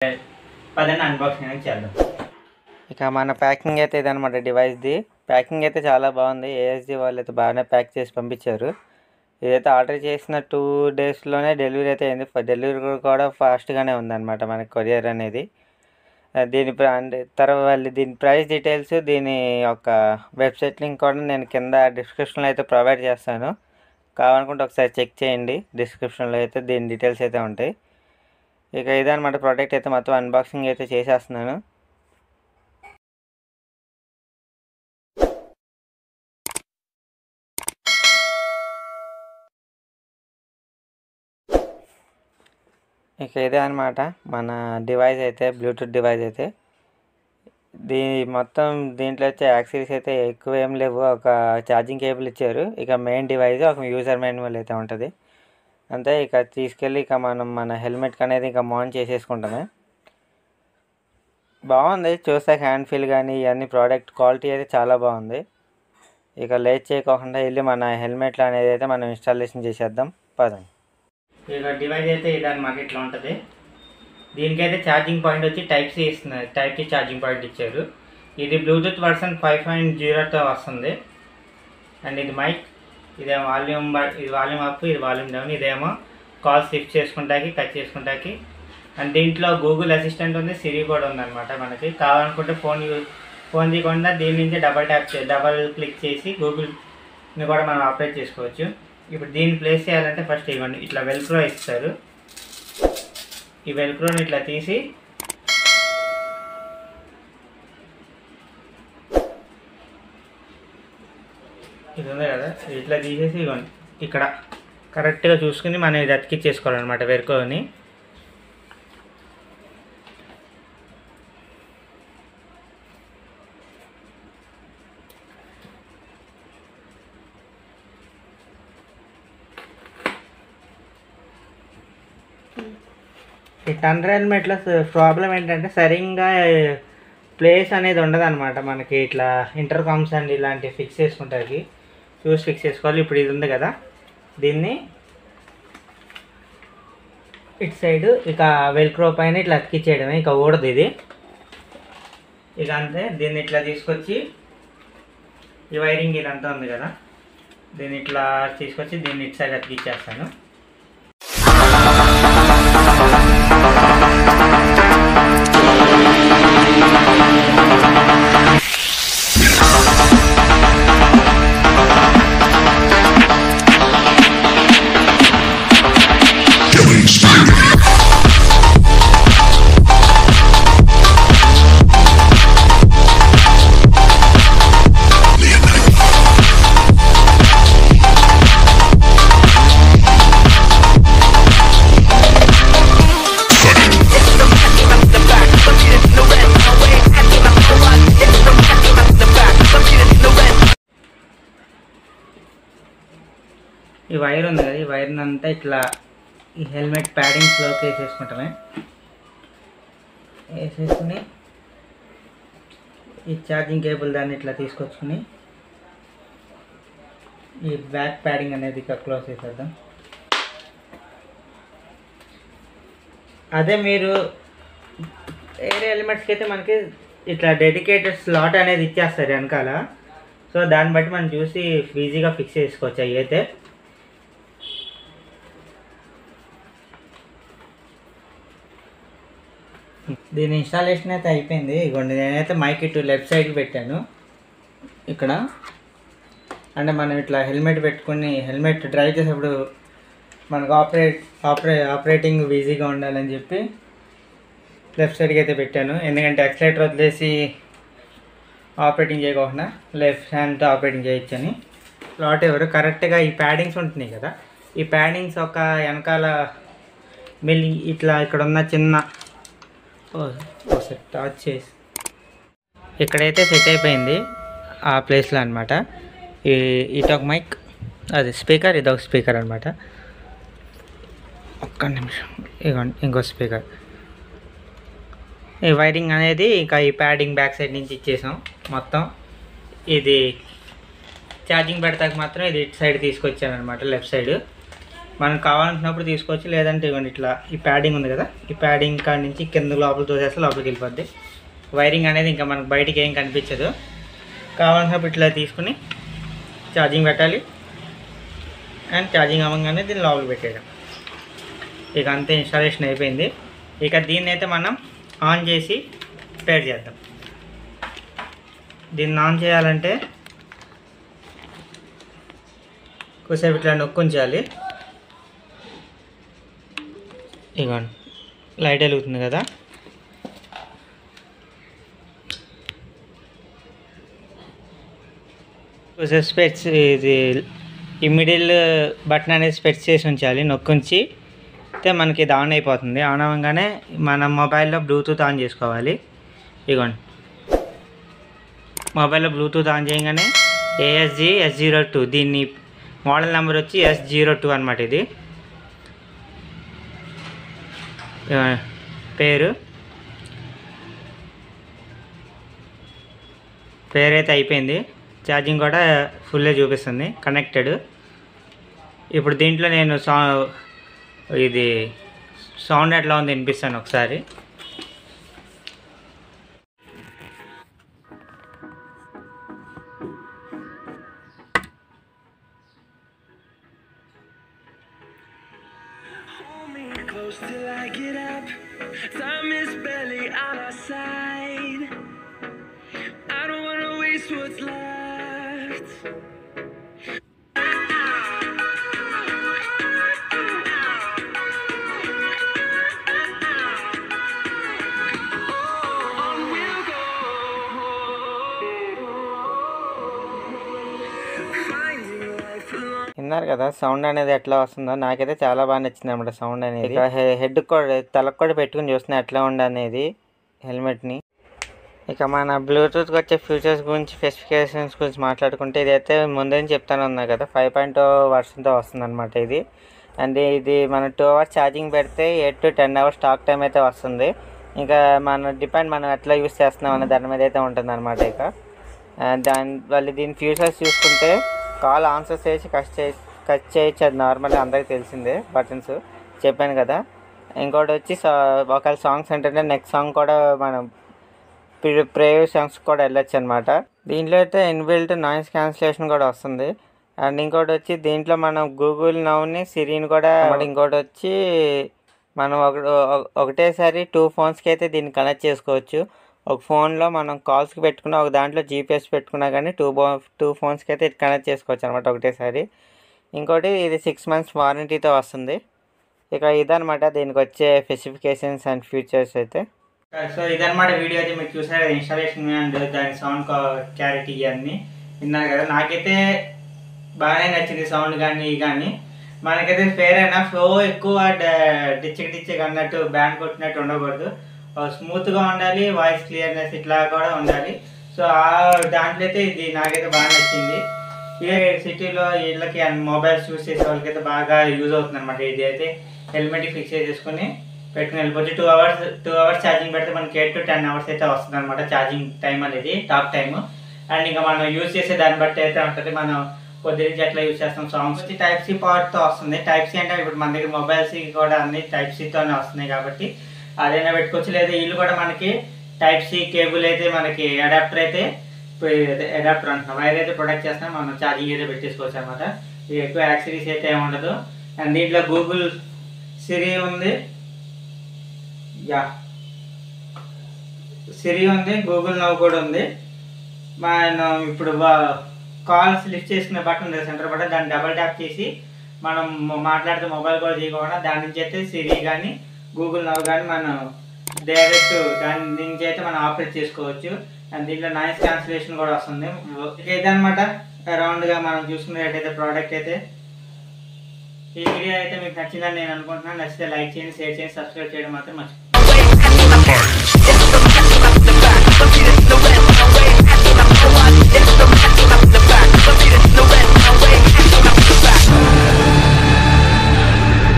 పదండి అన్బాక్సింగ్ చేద్దాం. ఇక మన ప్యాకింగ్ అయితే ఇదనమాట. డివైస్ది ప్యాకింగ్ అయితే చాలా బాగుంది. ఏఎస్డి వాళ్ళు అయితే బాగానే ప్యాక్ చేసి పంపించారు. ఇదైతే ఆర్డర్ చేసిన 2 డేస్లోనే డెలివరీ అయితే అయింది. డెలివరీ కూడా ఫాస్ట్గానే ఉందన్నమాట మనకి కొరియర్ అనేది. దీని ప్రైస్ డీటెయిల్స్, దీని యొక్క వెబ్సైట్ లింక్ కూడా నేను కింద డిస్క్రిప్షన్లో అయితే ప్రొవైడ్ చేస్తాను. కావాలనుకుంటే ఒకసారి చెక్ చేయండి. డిస్క్రిప్షన్లో అయితే దీని డీటెయిల్స్ అయితే ఉంటాయి. ఇక ఇదన్నమాట ప్రోడక్ట్ అయితే మొత్తం అన్బాక్సింగ్ అయితే చేసేస్తున్నాను. ఇక ఇదే అనమాట మన డివైస్ అయితే, బ్లూటూత్ డివైస్ అయితే. దీంట్లో వచ్చే యాక్సెసరీస్ అయితే ఎక్కువ ఏం లేవు. ఒక ఛార్జింగ్ కేబుల్ ఇచ్చారు. ఇక మెయిన్ డివైస్, ఒక యూజర్ మాన్యువల్ అయితే ఉంటుంది అంతే. ఇక తీసుకెళ్ళి ఇక మన హెల్మెట్కి అనేది ఇక మౌంట్ చేసేసుకుంటామే. బాగుంది చూస్తే, హ్యాండ్ ఫీల్ కానీ ఇవన్నీ ప్రోడక్ట్ క్వాలిటీ అయితే చాలా బాగుంది. ఇక లేట్ చేయకుండా వెళ్ళి మన హెల్మెట్లు అనేది అయితే మనం ఇన్స్టాలేషన్ చేసేద్దాం పదండి. ఇక డివైస్ అయితే ఇదన్నమాట, ఇట్లా ఉంటుంది. దీనికైతే ఛార్జింగ్ పాయింట్ వచ్చి టైప్ సి ఇస్తున్నారు. టైప్ సి ఛార్జింగ్ పాయింట్ ఇచ్చారు. ఇది బ్లూటూత్ వర్షన్ 5.0తో వస్తుంది. అండ్ ఇది మైక్, ఇదేమో ఇది వాల్యూమ్ అప్, ఇది వాల్యూమ్ డౌన్. ఇదేమో కాల్ షిఫ్ట్ చేసుకుంటాకి, కట్ చేసుకుంటాకి. అండ్ దీంట్లో గూగుల్ అసిస్టెంట్ ఉంది, సిరి కూడా ఉందన్నమాట. మనకి కావాలనుకుంటే ఫోన్ తీయకుండా దీని నుంచి డబల్ క్లిక్ చేసి గూగుల్ని కూడా మనం ఆపరేట్ చేసుకోవచ్చు. ఇప్పుడు దీన్ని ప్లేస్ చేయాలంటే ఫస్ట్ ఇవ్వండి, ఇట్లా వెల్క్రో ఇస్తారు. ఈ వెల్క్రోని ఇట్లా తీసి ఇది ఉంది కదా, ఇట్లా తీసేసి ఇవ్వండి ఇక్కడ కరెక్ట్గా చూసుకుని మనం ఇది అతికిచ్చేసుకోవాలన్నమాట వెల్క్రోని. ఈ టండర్ హెల్మెట్లో ప్రాబ్లం ఏంటంటే సరిగ్గా ప్లేస్ అనేది ఉండదు అనమాట. మనకి ఇట్లా ఇంటర్కామ్స్ అండ్ ఇలాంటివి ఫిక్స్ చేసుకుంటానికి చూసి ఫిక్స్ చేసుకోవాలి. ఇప్పుడు ఇది ఉంది కదా, దీన్ని ఇటు సైడు ఇక వెల్క్రో పైన ఇట్లా అతికిచ్చేయడమే, ఇక ఊడదు ఇది. ఇక అంతే. దీన్ని ఇట్లా తీసుకొచ్చి ఈ వైరింగ్ ఇదంతా ఉంది కదా, దీన్ని ఇట్లా తీసుకొచ్చి దీన్ని ఇటు సైడ్ అతికిచ్చేస్తాను. ఈ వైర్ ఉంది కదా, ఈ వైర్ని అంతా ఇట్లా ఈ హెల్మెట్ ప్యాడింగ్స్లోకి వేసేసుకుంటామే. వేసేసుకుని ఈ ఛార్జింగ్ కేబుల్ దాన్ని ఇట్లా తీసుకొచ్చుకుని ఈ బ్యాక్ ప్యాడింగ్ అనేది ఇక క్లోజ్ చేసేద్దాం. అదే మీరు వేరే హెల్మెట్స్కి అయితే మనకి ఇట్లా డెడికేటెడ్ స్లాట్ అనేది ఇచ్చేస్తారు వెనకాల. సో దాన్ని బట్టి మనం చూసి ఈజీగా ఫిక్స్ చేసుకోవచ్చు. అవి అయితే దీని ఇన్స్టాలేషన్ అయితే అయిపోయింది. ఇదిగోండి, నేనైతే మైక్ ఇటు లెఫ్ట్ సైడ్కి పెట్టాను ఇక్కడ. అంటే మనం ఇట్లా హెల్మెట్ పెట్టుకుని హెల్మెట్ డ్రైవ్ చేసేటప్పుడు మనకు ఆపరేటింగ్ ఈజీగా ఉండాలని చెప్పి లెఫ్ట్ సైడ్కి అయితే పెట్టాను. ఎందుకంటే యాక్సిలేటర్ వదిలేసి ఆపరేటింగ్ చేయకుండా లెఫ్ట్ హ్యాండ్తో ఆపరేటింగ్ చేయొచ్చని. స్లాట్ ఎవరు కరెక్ట్గా ఈ ప్యాడింగ్స్ ఉంటున్నాయి కదా, ఈ ప్యాడింగ్స్ ఒక వెనకాల మెల్లి ఇట్లా ఇక్కడ ఉన్న చిన్న టచ్ చేసి ఇక్కడైతే సెట్ అయిపోయింది ఆ ప్లేస్లో అనమాట. ఇటొక మైక్, అది స్పీకర్, ఇదొక స్పీకర్ అనమాట. ఒక్క నిమిషం, ఇగోండి ఇంకో స్పీకర్. ఈ వైరింగ్ అనేది ఇంకా ఈ ప్యాడింగ్ బ్యాక్ సైడ్ నుంచి ఇచ్చేసాం మొత్తం. ఇది ఛార్జింగ్ పెడతాక మాత్రం ఇది ఇటు సైడ్ తీసుకొచ్చాను అనమాట, లెఫ్ట్ సైడ్. మనకు కావాలనుకున్నప్పుడు తీసుకోవచ్చు, లేదంటే ఇవ్వండి ఇట్లా ఈ ప్యాడింగ్ ఉంది కదా, ఈ ప్యాడింగ్ కాడి నుంచి కింద లోపల తోసేస్తే లోపలికి వెళ్ళిపోద్ది. వైరింగ్ అనేది ఇంకా మనకు బయటికి ఏం కనిపించదు. కావాలన్నప్పుడు ఇట్లా తీసుకుని ఛార్జింగ్ పెట్టాలి అండ్ ఛార్జింగ్ అవ్వగానే దీన్ని లోపల పెట్టేయడం. ఇక అంతే, ఇన్స్టాలేషన్ అయిపోయింది. ఇక దీన్ని అయితే మనం ఆన్ చేసి పేర్ చేద్దాం. దీన్ని ఆన్ చేయాలంటే కొద్దిసేపు ఇట్లా నొక్కుంచాలి. ఇగోండి లైట్ వెలుగుతుంది కదా, కొద్దిసేపు స్పెట్స్ ఇది ఈ మిడిల్ బటన్ అనేది స్పెట్స్ చేసి ఉంచాలి. నొక్కుంచి అయితే మనకి ఇది ఆన్ అయిపోతుంది. ఆన్ అవ్వగానే మన మొబైల్లో బ్లూటూత్ ఆన్ చేసుకోవాలి. ఇగోండి మొబైల్లో బ్లూటూత్ ఆన్ చేయగానే ASG S02, దీన్ని మోడల్ నెంబర్ వచ్చి S02 అనమాట. ఇది పేరైతే అయిపోయింది. ఛార్జింగ్ కూడా ఫుల్లే చూపిస్తుంది, కనెక్టెడ్. ఇప్పుడు దీంట్లో నేను ఇది సౌండ్ ఎట్లా ఉంది వినిపిస్తాను ఒకసారి. Till I get up, time is barely on our side. I don't wanna waste what's left. On we'll go. Finding life alone. విన్నారు కదా సౌండ్ అనేది ఎట్లా వస్తుందో. నాకైతే చాలా బాగా నచ్చింది అనమాట సౌండ్ అనేది. హెడ్ కూడా తలకు కూడా పెట్టుకుని చూస్తున్నా ఎట్లా ఉంది అనేది హెల్మెట్ని. ఇక మన బ్లూటూత్కి వచ్చే ఫీచర్స్ గురించి, స్పెసిఫికేషన్స్ గురించి మాట్లాడుకుంటే, ఇదైతే ముందే చెప్తాను ఉన్నా కదా 5.0 వర్షన్తో వస్తుంది అనమాట ఇది. అండ్ ఇది మన 2 hours ఛార్జింగ్ పెడితే 8 to 10 hours టాక్ టైం అయితే వస్తుంది. ఇంకా మనం ఎట్లా యూస్ చేస్తున్నాం అనే దాని మీద అయితే ఉంటుంది అనమాట. ఇక దీని ఫీచర్స్ చూసుకుంటే కాల్ ఆన్సర్ చేసి కట్ చేయొచ్చు, అది నార్మల్గా అందరికీ తెలిసిందే, బటన్స్ చెప్పాను కదా. ఇంకోటి వచ్చి ఒకవేళ సాంగ్స్ అంటే నెక్స్ట్ సాంగ్ కూడా మనం ప్రేవ్ సాంగ్స్ కూడా వెళ్ళొచ్చు అనమాట. దీంట్లో అయితే ఇన్బిల్ట్ నాయిస్ క్యాన్సిలేషన్ కూడా వస్తుంది. అండ్ ఇంకోటి వచ్చి దీంట్లో మనం గూగుల్ నౌని, సిరిని కూడా, ఇంకోటి వచ్చి మనం ఒకటేసారి 2 phonesకి అయితే దీన్ని కనెక్ట్ చేసుకోవచ్చు. ఒక ఫోన్లో మనం కాల్స్కి పెట్టుకున్నా, ఒక దాంట్లో GPS పెట్టుకున్నా కానీ 2 phonesకి అయితే కనెక్ట్ చేసుకోవచ్చు అనమాట ఒకటేసారి. ఇంకోటి ఇది 6 months వారంటీతో వస్తుంది. ఇక ఇదనమాట దీనికి వచ్చే స్పెసిఫికేషన్స్ అండ్ ఫీచర్స్ అయితే. సో ఇదన్నమాట వీడియో అయితే మీరు చూసారు కదా, ఇన్స్టాలేషన్ అండ్ దాని సౌండ్ క్లారిటీ అన్నీ విన్నారు కదా. నాకైతే బాగానే నచ్చింది సౌండ్ కానీ మనకైతే ఫేర్ అయినా ఫ్లో ఎక్కువ డిచ్చకి అన్నట్టు బ్యాండ్ కొట్టినట్టు ఉండకూడదు. స్మూత్గా ఉండాలి, వాయిస్ క్లియర్నెస్ ఇట్లా కూడా ఉండాలి. సో దాంట్లో అయితే ఇది నాకైతే బాగా నచ్చింది. ఇదే సిటీలో వీళ్ళకి మొబైల్స్ యూస్ చేసే వాళ్ళకైతే బాగా యూజ్ అవుతుంది అనమాట. ఇది అయితే హెల్మెట్కి ఫిక్స్ చేసుకుని పెట్టుకుని వెళ్ళిపోవచ్చు. 2 hours ఛార్జింగ్ పెడితే మనకి 8 to 10 hours అయితే వస్తుంది అనమాట ఛార్జింగ్ టైం అనేది, టాక్ టైమ్. అండ్ ఇంకా మనం యూజ్ చేసే దాన్ని బట్టి అయితే ఉంటుంది. మనం పొద్దురించి ఎట్లా యూజ్ చేస్తాం. సాంగ్స్ వచ్చి Type-C పోర్ట్తో వస్తుంది. Type-C అంటే ఇప్పుడు మన దగ్గర మొబైల్స్ కూడా అన్ని Type-Cతోనే వస్తున్నాయి కాబట్టి అదైనా పెట్టుకోవచ్చు. లేదా వీళ్ళు కూడా మనకి Type-C కేబుల్ అయితే మనకి అడాప్టర్ అంటున్నాం, వైర్ అయితే ప్రొడక్ట్ చేస్తున్నాం, మనం ఛార్జింగ్ అయితే పెట్టేసుకోవచ్చు అనమాట. ఇది ఎక్కువ యాక్సరీస్ అయితే ఏముండదు. అండ్ దీంట్లో గూగుల్ సిరి ఉంది, గూగుల్ నౌ కూడా ఉంది. మనం ఇప్పుడు కాల్స్ లిఫ్ట్ చేసుకునే బటన్ ఉంది సెంటర్ బటన్, దాన్ని డబల్ ట్యాప్ చేసి మనం మాట్లాడితే మొబైల్ కూడా చేయకుండా దాని నుంచి అయితే సిరి కానీ గూగుల్ నౌ కానీ మనం డైరెక్ట్ దాని నుంచి అయితే మనం ఆపరేట్ చేసుకోవచ్చు. అండ్ దీంట్లో నాయిస్ క్యాన్సిలేషన్ కూడా వస్తుంది. ఇదనమాట అరౌండ్గా మనం చూసుకునేటైతే ప్రోడక్ట్ అయితే. ఈ వీడియో అయితే మీకు నచ్చిందని నేను అనుకుంటున్నాను. నచ్చితే లైక్ చేయండి, షేర్ చేయండి, సబ్స్క్రైబ్ చేయడం మాత్రం మర్చిపోండి.